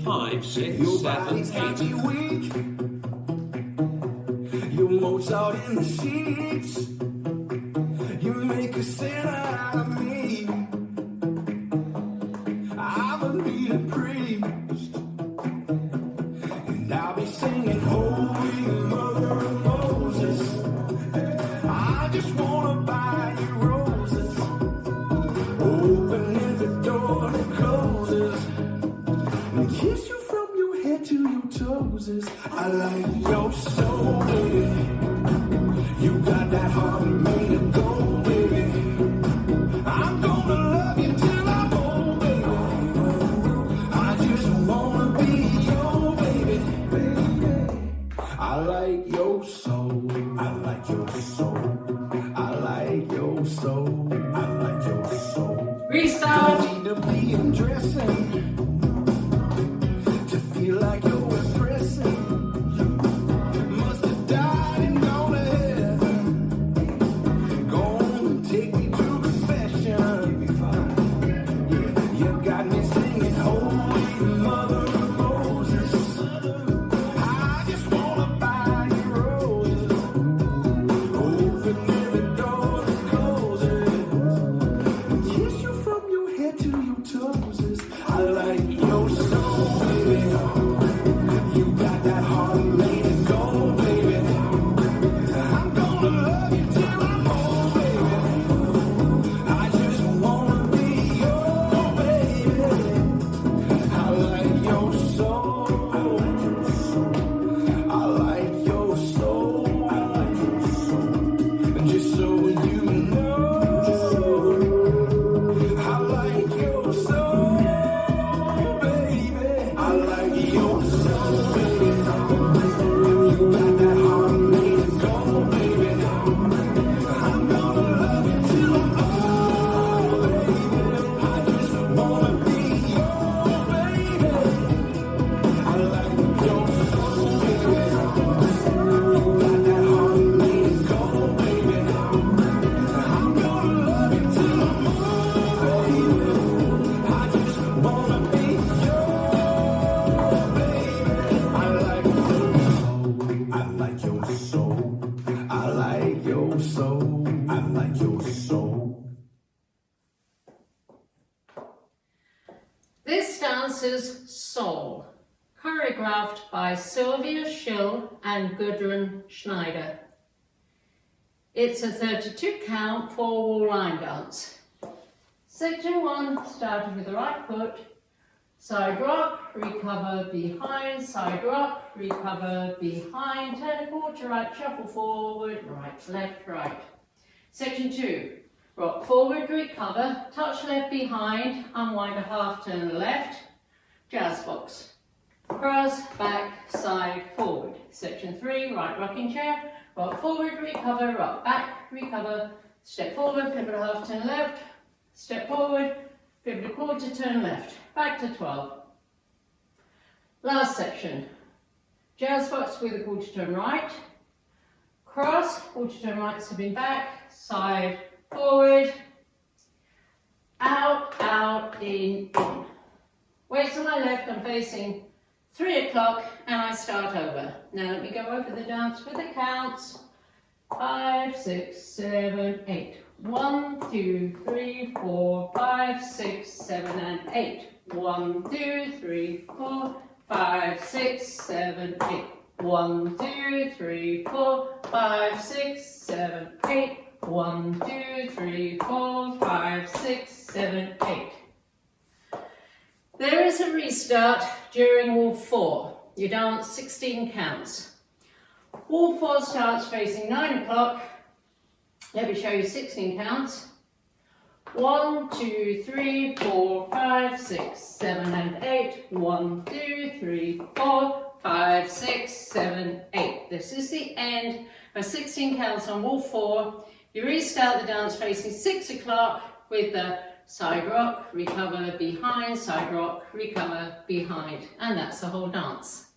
5, 6, Your 7, body's got 8. you weak. You're Mozart in the sheets. You make a sinner out of me. I'm a needed priest, and I'll be singing Holy Mother of Moses. I just wanna buy you roses, open every door that closes, and kiss you from your head to your toes. I like your soul, baby. You got that heart made of gold, baby. I'm gonna love you till I'm old, baby. I just wanna be your baby. I like your soul. I like your soul. I like your soul. I like your soul. Restart. Don't need to be undressing to feel like you're impressing. Must have died and gone to heaven. Gonna take me to confession. Yeah, you got me singing Holy Mother of Moses. I just wanna buy you roses, open every door that closes, and kiss you from your head to your toes. I like your soul, baby. You got that heart made of gold, baby. I'm gonna love you till I'm old, baby. I just wanna be your baby. I like your soul. I like your soul. I like your soul. And just so you know, I like your soul, baby. I like your soul, baby. You got that heart made of gold, baby. I'm gonna love you till I'm old, baby. I just wanna be your baby. I like your soul, baby. You got that heart made of gold, baby. I'm gonna love you till I'm old, baby. I just wanna be your baby. I like your soul. I like your soul. I like your soul. This dance is Soul, choreographed by Sylvia Schill and Gudrun Schneider. It's a 32 count 4-wall line dance. Section 1, starting with the right foot, side rock, recover behind, side rock, recover behind, turn a quarter right, shuffle forward, right, left, right. Section 2, rock forward, recover, touch left behind, unwind a half turn left, jazz box. Cross, back, side, forward. Section 3, right rocking chair, rock forward, recover, rock back, recover, step forward, pivot a half turn left, step forward, pivot a quarter turn left, back to 12. Last section, jazz box with a quarter turn right, cross, quarter turn right, stepping back, side, forward, out, out, in. Weights on my left, I'm facing 3 o'clock and I start over. Now let me go over the dance with the counts. 5, 6, 7, 8. 1, 2, 3, 4, 5, 6, 7, and 8. 1, 2, 3, 4, 5, 6, 7, 8. 1, 2, 3, 4, 5, 6, 7, 8. 1, 2, 3, 4, 5, 6, 7, 8. There is a restart during wall 4. You dance 16 counts. Wall 4 starts facing 9 o'clock. Let me show you 16 counts. 1, 2, 3, 4, 5, 6, 7, and 8. 1, 2, 3, 4, 5, 6, 7, 8. This is the end of 16 counts on wall 4. You restart the dance facing 6 o'clock with the side rock, recover behind, side rock, recover behind. And that's the whole dance.